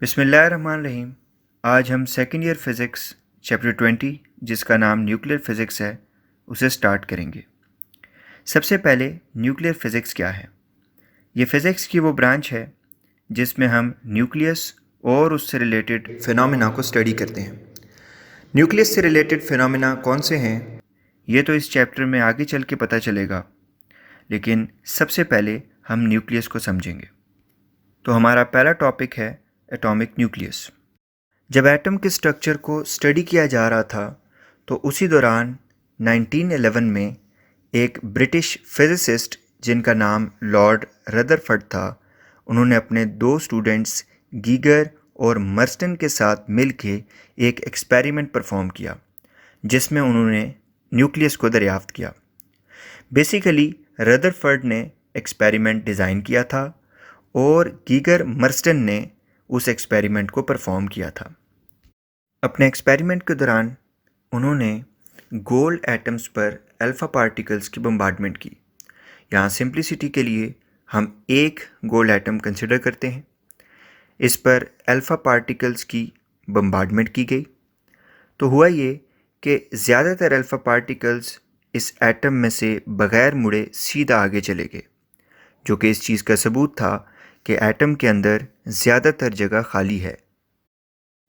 बिस्मिल्लाहिर्रहमानिर्रहीम। आज हम सेकेंड ईयर फ़िज़िक्स चैप्टर 20 जिसका नाम न्यूक्लियर फ़िज़िक्स है उसे स्टार्ट करेंगे। सबसे पहले न्यूक्लियर फ़िज़िक्स क्या है? ये फ़िज़िक्स की वो ब्रांच है जिसमें हम न्यूक्लियस और उससे रिलेटेड फ़िनोमेना को स्टडी करते हैं। न्यूक्लियस से रिलेटेड फ़िनोमेना कौन से हैं ये तो इस चैप्टर में आगे चल के पता चलेगा, लेकिन सबसे पहले हम न्यूक्लियस को समझेंगे। तो हमारा पहला टॉपिक है एटॉमिक न्यूक्लियस। जब एटम के स्ट्रक्चर को स्टडी किया जा रहा था तो उसी दौरान 1911 में एक ब्रिटिश फिज़िसिस्ट जिनका नाम लॉर्ड रदरफर्ड था, उन्होंने अपने दो स्टूडेंट्स गीगर और मर्स्टन के साथ मिलके एक एक्सपेरिमेंट परफॉर्म किया जिसमें उन्होंने न्यूक्लियस को दरियाफ्त किया। बेसिकली रदरफर्ड ने एक्सपेरिमेंट डिज़ाइन किया था और गीगर मर्स्टन ने उस एक्सपेरिमेंट को परफॉर्म किया था। अपने एक्सपेरिमेंट के दौरान उन्होंने गोल्ड एटम्स पर अल्फ़ा पार्टिकल्स की बम्बार्डमेंट की। यहाँ सिंप्लिसिटी के लिए हम एक गोल्ड एटम कंसिडर करते हैं। इस पर अल्फ़ा पार्टिकल्स की बम्बार्डमेंट की गई तो हुआ ये कि ज़्यादातर अल्फ़ा पार्टिकल्स इस एटम में से बग़ैर मुड़े सीधा आगे चले गए, जो कि इस चीज़ का सबूत था कि एटम के अंदर ज़्यादातर जगह खाली है।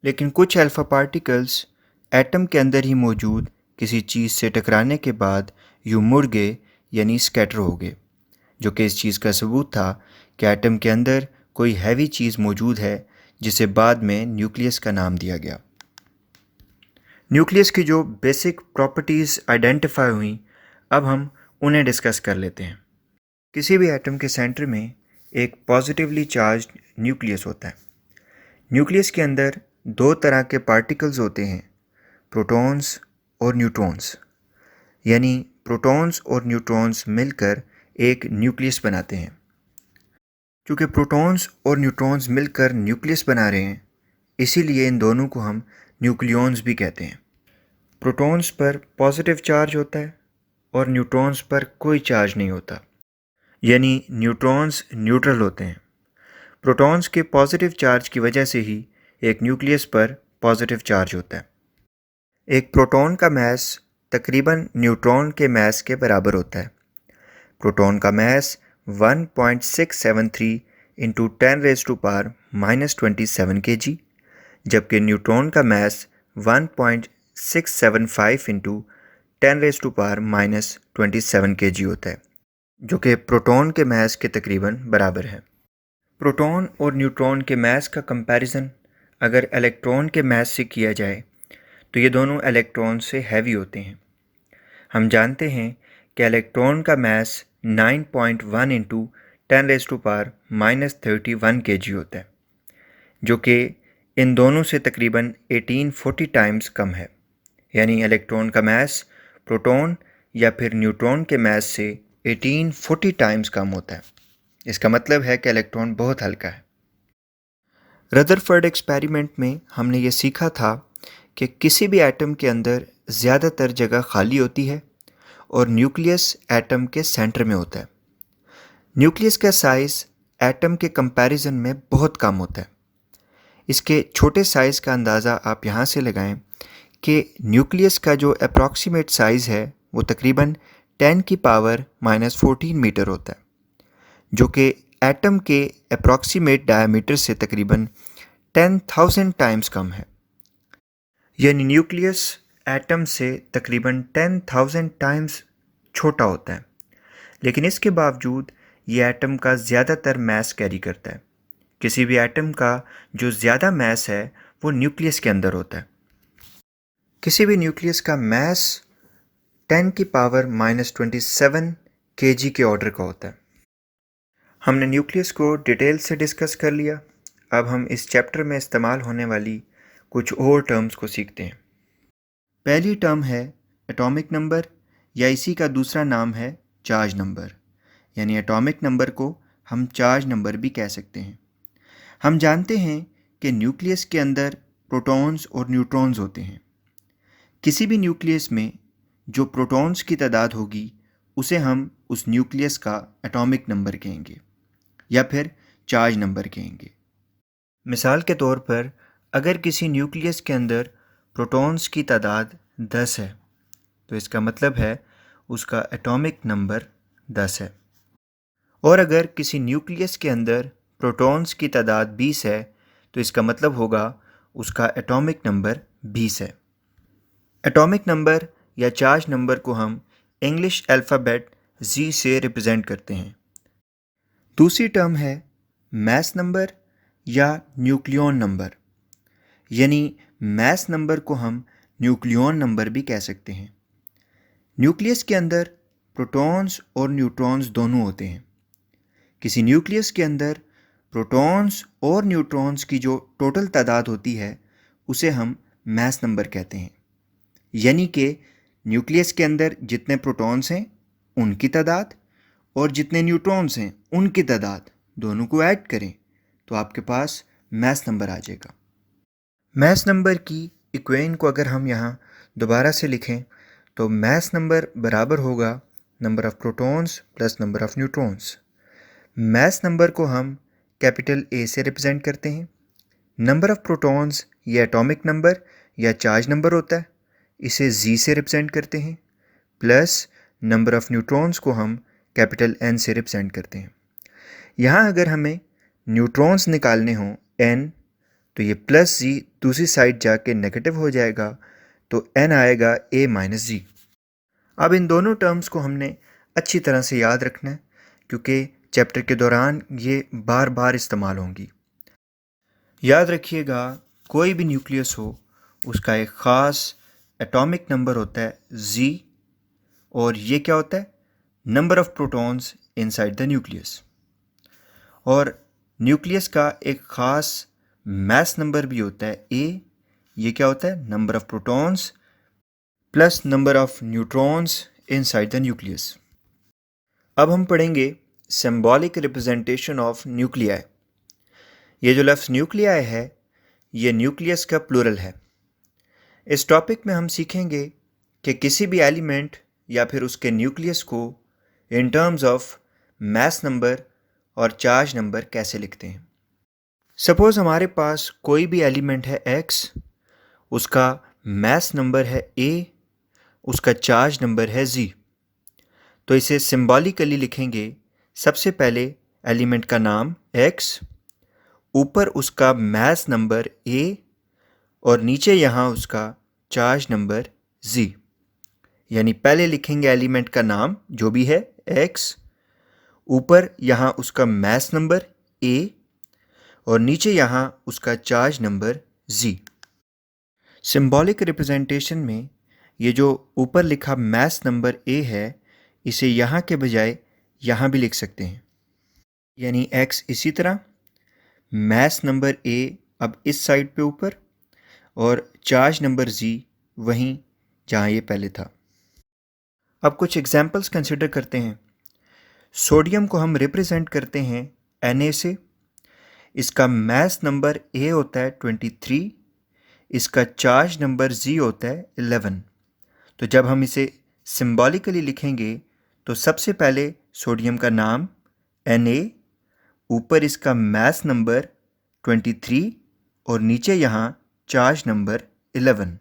लेकिन कुछ अल्फ़ा पार्टिकल्स एटम के अंदर ही मौजूद किसी चीज़ से टकराने के बाद यूँ मुड़ गए यानी स्कैटर हो गए, जो कि इस चीज़ का सबूत था कि एटम के अंदर कोई हैवी चीज़ मौजूद है जिसे बाद में न्यूक्लियस का नाम दिया गया। न्यूक्लियस की जो बेसिक प्रॉपर्टीज़ आइडेंटिफाई हुई, अब हम उन्हें डिस्कस कर लेते हैं। किसी भी एटम के सेंटर में एक पॉजिटिवली चार्ज्ड न्यूक्लियस होता है। न्यूक्लियस के अंदर दो तरह के पार्टिकल्स होते हैं, प्रोटॉन्स और न्यूट्रॉन्स। यानी प्रोटॉन्स और न्यूट्रॉन्स मिलकर एक न्यूक्लियस बनाते हैं। क्योंकि प्रोटॉन्स और न्यूट्रॉन्स मिलकर न्यूक्लियस बना रहे हैं, इसीलिए इन दोनों को हम न्यूक्लियॉन्स भी कहते हैं। प्रोटॉन्स पर पॉजिटिव चार्ज होता है और न्यूट्रॉन्स पर कोई चार्ज नहीं होता, यानी न्यूट्रॉन्स न्यूट्रल होते हैं। प्रोटॉन्स के पॉजिटिव चार्ज की वजह से ही एक न्यूक्लियस पर पॉजिटिव चार्ज होता है। एक प्रोटॉन का मैस तकरीबन न्यूट्रॉन के मैस के बराबर होता है। प्रोटॉन का मैस 1.673 इंटू 10⁻⁻27 kg, जबकि न्यूट्रॉन का मैस 1.675 इंटू 10⁻⁻27 kg होता है, जो कि प्रोटॉन के मैस के तकरीबन बराबर है। प्रोटॉन और न्यूट्रॉन के मैस का कंपैरिजन अगर इलेक्ट्रॉन के मैस से किया जाए तो ये दोनों इलेक्ट्रॉन से हैवी होते हैं। हम जानते हैं कि इलेक्ट्रॉन का मैस 9.1 इंटू 10⁻31 kg होता है, जो कि इन दोनों से तकरीबन 1840 टाइम्स कम है। यानी इलेक्ट्रॉन का मैस प्रोटॉन या फिर न्यूट्रॉन के मैस से 1840 टाइम्स कम होता है। इसका मतलब है कि इलेक्ट्रॉन बहुत हल्का है। रदरफर्ड एक्सपेरिमेंट में हमने ये सीखा था कि किसी भी एटम के अंदर ज़्यादातर जगह खाली होती है और न्यूक्लियस एटम के सेंटर में होता है। न्यूक्लियस का साइज़ एटम के कंपैरिजन में बहुत कम होता है। इसके छोटे साइज़ का अंदाज़ा आप यहाँ से लगाएं कि न्यूक्लियस का जो अप्रॉक्सीमेट साइज़ है वो तकरीबन 10⁻⁻14 मीटर होता है, जो कि एटम के अप्रॉक्सीमेट डायमीटर से तकरीबन 10,000 टाइम्स कम है। यानी न्यूक्लियस एटम से तकरीबन 10,000 टाइम्स छोटा होता है, लेकिन इसके बावजूद ये एटम का ज़्यादातर मैस कैरी करता है। किसी भी एटम का जो ज़्यादा मैस है वो न्यूक्लियस के अंदर होता है। किसी भी न्यूक्लियस का मैस 10⁻⁻27 kg के ऑर्डर का होता है। हमने न्यूक्लियस को डिटेल से डिस्कस कर लिया। अब हम इस चैप्टर में इस्तेमाल होने वाली कुछ और टर्म्स को सीखते हैं। पहली टर्म है एटॉमिक नंबर, या इसी का दूसरा नाम है चार्ज नंबर। यानी एटॉमिक नंबर को हम चार्ज नंबर भी कह सकते हैं। हम जानते हैं कि न्यूक्लियस के अंदर प्रोटॉन्स और न्यूट्रॉन्स होते हैं। किसी भी न्यूक्लियस में जो प्रोटॉन्स की तादाद होगी उसे हम उस न्यूक्लियस का एटॉमिक नंबर कहेंगे या फिर चार्ज नंबर कहेंगे। मिसाल के तौर पर अगर किसी न्यूक्लियस के अंदर प्रोटॉन्स की तादाद 10 है तो इसका मतलब है उसका एटॉमिक नंबर 10 है। और अगर किसी न्यूक्लियस के अंदर प्रोटॉन्स की तादाद 20 है तो इसका मतलब होगा उसका एटॉमिक नंबर 20 है। एटॉमिक नंबर या चार्ज नंबर को हम इंग्लिश अल्फ़ाबेट Z से रिप्रेजेंट करते हैं। दूसरी टर्म है मास नंबर या न्यूक्लियॉन नंबर, यानी मास नंबर को हम न्यूक्लियॉन नंबर भी कह सकते हैं। न्यूक्लियस के अंदर प्रोटॉन्स और न्यूट्रॉन्स दोनों होते हैं। किसी न्यूक्लियस के अंदर प्रोटॉन्स और न्यूट्रॉन्स की जो टोटल तादाद होती है उसे हम मास नंबर कहते हैं। यानी कि न्यूक्लियस के अंदर जितने प्रोटॉन्स हैं उनकी तादाद और जितने न्यूट्रॉन्स हैं उनकी तादाद दोनों को ऐड करें तो आपके पास मास नंबर आ जाएगा। मास नंबर की इक्वेशन को अगर हम यहाँ दोबारा से लिखें तो मास नंबर बराबर होगा number of protons plus number of neutrons. Mass number को हम कैपिटल A से रिप्रेजेंट करते हैं। नंबर ऑफ़ प्रोटॉन्स ये एटॉमिक नंबर या चार्ज नंबर होता है, इसे Z से रिप्रेजेंट करते हैं, प्लस नंबर ऑफ़ न्यूट्रॉन्स को हम कैपिटल N से रिप्रेजेंट करते हैं। यहाँ अगर हमें न्यूट्रॉन्स निकालने हों N तो ये प्लस Z दूसरी साइड जाके नेगेटिव हो जाएगा तो N आएगा A माइनस Z। अब इन दोनों टर्म्स को हमने अच्छी तरह से याद रखना है क्योंकि चैप्टर के दौरान ये बार बार इस्तेमाल होंगी। याद रखिएगा कोई भी न्यूक्लियस हो उसका एक ख़ास एटॉमिक नंबर होता है Z, और ये क्या होता है number of protons inside the nucleus. और न्यूक्लियस का एक ख़ास मास नंबर भी होता है A, ये क्या होता है number of protons plus number of neutrons inside the nucleus. अब हम पढ़ेंगे सिंबॉलिक रिप्रेजेंटेशन ऑफ न्यूक्लियाई। ये जो लफ्ज़ न्यूक्लियाई है ये न्यूक्लियस का प्लूरल है। इस टॉपिक में हम सीखेंगे कि किसी भी एलिमेंट या फिर उसके न्यूक्लियस को in terms of mass number और चार्ज नंबर कैसे लिखते हैं। सपोज़ हमारे पास कोई भी एलिमेंट है X, उसका मास नंबर है A, उसका चार्ज नंबर है Z। तो इसे सिंबॉलिकली लिखेंगे। सबसे पहले एलिमेंट का नाम X, ऊपर उसका मास नंबर A और नीचे यहाँ उसका चार्ज नंबर Z। यानी पहले लिखेंगे एलिमेंट का नाम जो भी है X, ऊपर यहाँ उसका मास नंबर A और नीचे यहाँ उसका charge number Z। Symbolic representation में ये जो ऊपर लिखा मास नंबर A है इसे यहाँ के बजाय यहाँ भी लिख सकते हैं। यानी X इसी तरह, मास नंबर A अब इस साइड पे ऊपर और चार्ज नंबर Z वहीं जहाँ ये पहले था। अब कुछ एग्जांपल्स कंसिडर करते हैं। सोडियम को हम रिप्रेजेंट करते हैं Na से। इसका मास नंबर A होता है 23, इसका चार्ज नंबर Z होता है 11। तो जब हम इसे सिंबॉलिकली लिखेंगे तो सबसे पहले सोडियम का नाम Na, ऊपर इसका मास नंबर 23 और नीचे यहाँ चार्ज नंबर 11।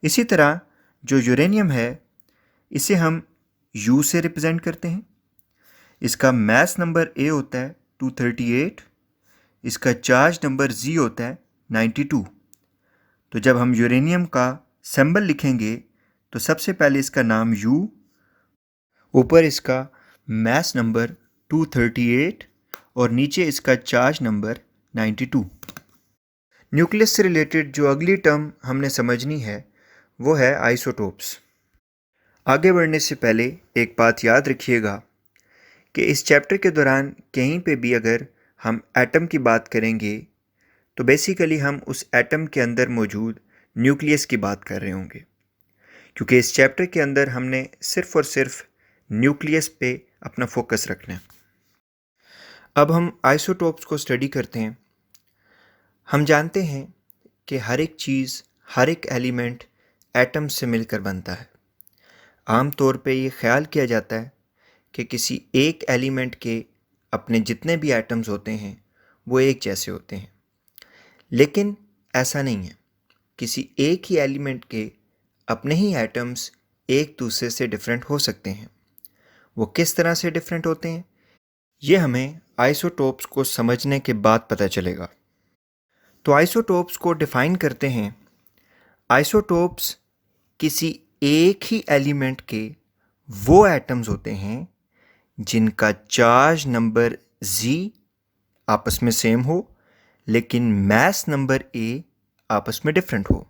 इसी तरह जो यूरेनियम है इसे हम U से रिप्रेजेंट करते हैं। इसका मास नंबर A होता है 238, इसका चार्ज नंबर Z होता है 92। तो जब हम यूरेनियम का सिंबल लिखेंगे तो सबसे पहले इसका नाम U, ऊपर इसका मास नंबर 238 और नीचे इसका चार्ज नंबर 92। न्यूक्लियस से रिलेटेड जो अगली टर्म हमने समझनी है वो है आइसोटोप्स। आगे बढ़ने से पहले एक बात याद रखिएगा कि इस चैप्टर के दौरान कहीं पे भी अगर हम एटम की बात करेंगे तो बेसिकली हम उस एटम के अंदर मौजूद न्यूक्लियस की बात कर रहे होंगे, क्योंकि इस चैप्टर के अंदर हमने सिर्फ़ और सिर्फ न्यूक्लियस पे अपना फोकस रखना है। अब हम आइसोटोप्स को स्टडी करते हैं। हम जानते हैं कि हर एक चीज़, हर एक एलिमेंट एटम से मिलकर बनता है। आम तौर पे ये ख्याल किया जाता है कि किसी एक एलिमेंट के अपने जितने भी एटम्स होते हैं वो एक जैसे होते हैं, लेकिन ऐसा नहीं है। किसी एक ही एलिमेंट के अपने ही एटम्स एक दूसरे से डिफरेंट हो सकते हैं। वो किस तरह से डिफरेंट होते हैं, ये हमें आइसोटोप्स को समझने के बाद पता चलेगा। तो आइसोटोप्स को डिफाइन करते हैं। आइसोटोप्स किसी एक ही एलिमेंट के वो एटम्स होते हैं जिनका चार्ज नंबर Z आपस में सेम हो, लेकिन मास नंबर A आपस में डिफरेंट हो।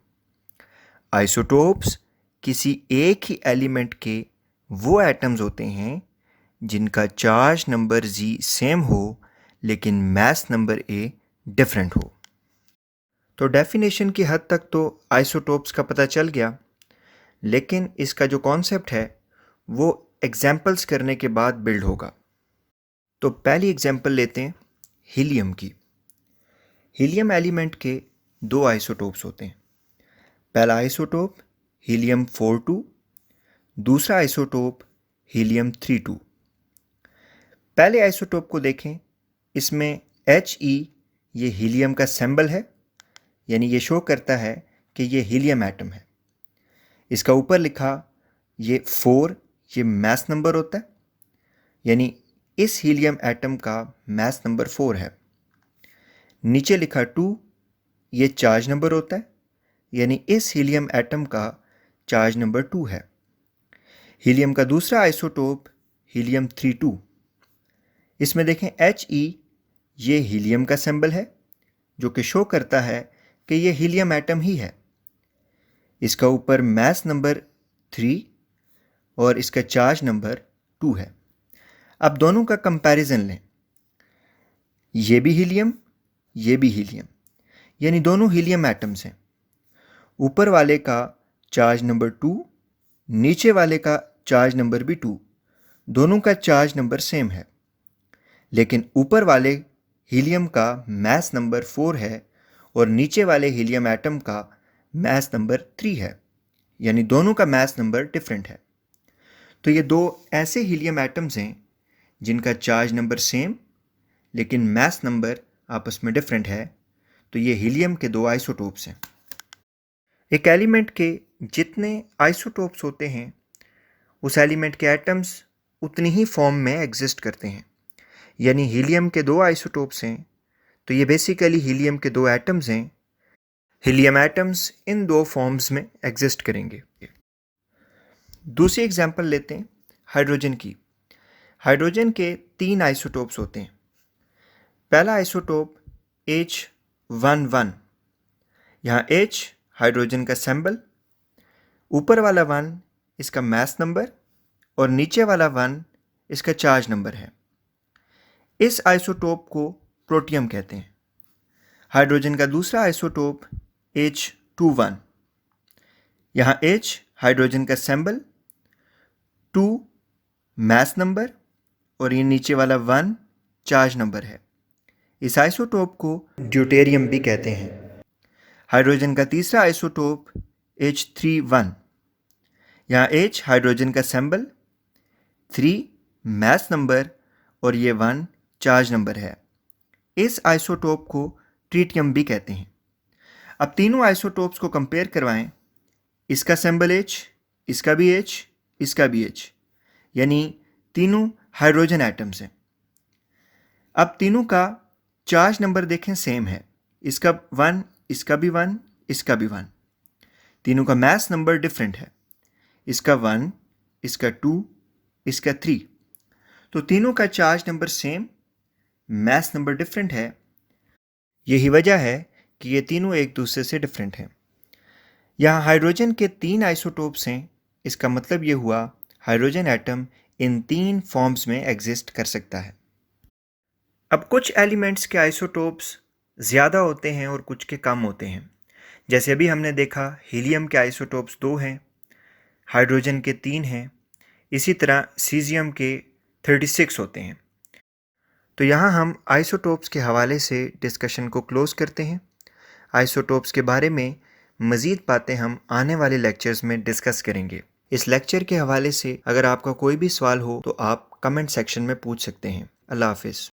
आइसोटोप्स किसी एक ही एलिमेंट के वो एटम्स होते हैं जिनका चार्ज नंबर Z सेम हो, लेकिन मास नंबर A डिफरेंट हो। तो डेफिनेशन की हद तक तो आइसोटोप्स का पता चल गया, लेकिन इसका जो कॉन्सेप्ट है वो एग्जाम्पल्स करने के बाद बिल्ड होगा। तो पहली एग्जाम्पल लेते हैं हीलियम की। हीलियम एलिमेंट के दो आइसोटोप्स होते हैं। पहला आइसोटोप हीलियम 42, दूसरा आइसोटोप हीलियम 32। पहले आइसोटोप को देखें, इसमें He ये हीलियम का सिंबल है, यानी ये शो करता है कि ये हीलियम एटम है। इसका ऊपर लिखा ये 4 ये मास नंबर होता है, यानी इस हीलियम एटम का मास नंबर 4 है। नीचे लिखा 2 ये चार्ज नंबर होता है, यानी इस हीलियम एटम का चार्ज नंबर 2 है। हीलियम का दूसरा आइसोटोप हीलियम 32, इसमें देखें He ये हीलियम का सिंबल है, जो कि शो करता है कि ये हीलियम एटम ही है। इसका ऊपर मास नंबर 3 और इसका चार्ज नंबर 2 है। अब दोनों का कंपैरिजन लें, ये भी हीलियम, ये भी हीलियम, यानी दोनों हीलियम एटम्स हैं। ऊपर वाले का चार्ज नंबर 2, नीचे वाले का चार्ज नंबर भी 2, दोनों का चार्ज नंबर सेम है। लेकिन ऊपर वाले हीलियम का मास नंबर 4 है और नीचे वाले हीलियम एटम का मास नंबर 3 है, यानी दोनों का मास नंबर डिफरेंट है। तो ये दो ऐसे हीलियम एटम्स हैं जिनका चार्ज नंबर सेम लेकिन मास नंबर आपस में डिफरेंट है। तो ये हीलियम के दो आइसोटोप्स हैं। एक एलिमेंट के जितने आइसोटोप्स होते हैं, उस एलिमेंट के एटम्स उतनी ही फॉर्म में एग्जिस्ट करते हैं। यानी हीलियम के दो आइसोटोप्स हैं, तो ये बेसिकली हीलियम के दो एटम्स हैं। हीलियम एटम्स इन दो फॉर्म्स में एग्जिस्ट करेंगे। दूसरी एग्जांपल लेते हैं हाइड्रोजन की। हाइड्रोजन के 3 आइसोटोप्स होते हैं। पहला आइसोटोप H11, यहाँ H हाइड्रोजन का सिंबल, ऊपर वाला 1 इसका मास नंबर और नीचे वाला 1 इसका चार्ज नंबर है। इस आइसोटोप को प्रोटियम कहते हैं। हाइड्रोजन का दूसरा आइसोटोप H21, यहाँ H हाइड्रोजन का सिंबल, 2 मास नंबर और ये नीचे वाला 1 चार्ज नंबर है। इस आइसोटोप को ड्यूटेरियम भी कहते हैं। हाइड्रोजन का तीसरा आइसोटोप H31, यहाँ H हाइड्रोजन का सिंबल, 3 मास नंबर और ये 1 चार्ज नंबर है। इस आइसोटोप को ट्रीटियम भी कहते हैं। अब तीनों आइसोटोप्स को कंपेयर करवाएं। इसका सिंबल H, इसका भी H, इसका भी H, यानी तीनों हाइड्रोजन एटम्स हैं। अब तीनों का चार्ज नंबर देखें सेम है। इसका 1, इसका भी 1, इसका भी 1। तीनों का मास नंबर डिफरेंट है। इसका 1, इसका 2, इसका 3। तो तीनों का charge number same, mass number different है। यही वजह है कि ये तीनों एक दूसरे से डिफरेंट हैं। यहाँ हाइड्रोजन के 3 आइसोटोप्स हैं। इसका मतलब ये हुआ हाइड्रोजन एटम इन 3 फॉर्म्स में एग्जिस्ट कर सकता है। अब कुछ एलिमेंट्स के आइसोटोप्स ज़्यादा होते हैं और कुछ के कम होते हैं। जैसे अभी हमने देखा हीलियम के आइसोटोप्स 2 हैं, हाइड्रोजन के 3 हैं, इसी तरह सीजियम के 36 होते हैं। तो यहाँ हम आइसोटोप्स के हवाले से डिस्कशन को क्लोज़ करते हैं। आइसोटोप्स के बारे में मज़ीद बातें हम आने वाले लेक्चर्स में डिस्कस करेंगे। इस लेक्चर के हवाले से अगर आपका कोई भी सवाल हो तो आप कमेंट सेक्शन में पूछ सकते हैं। अल्लाह हाफिज़।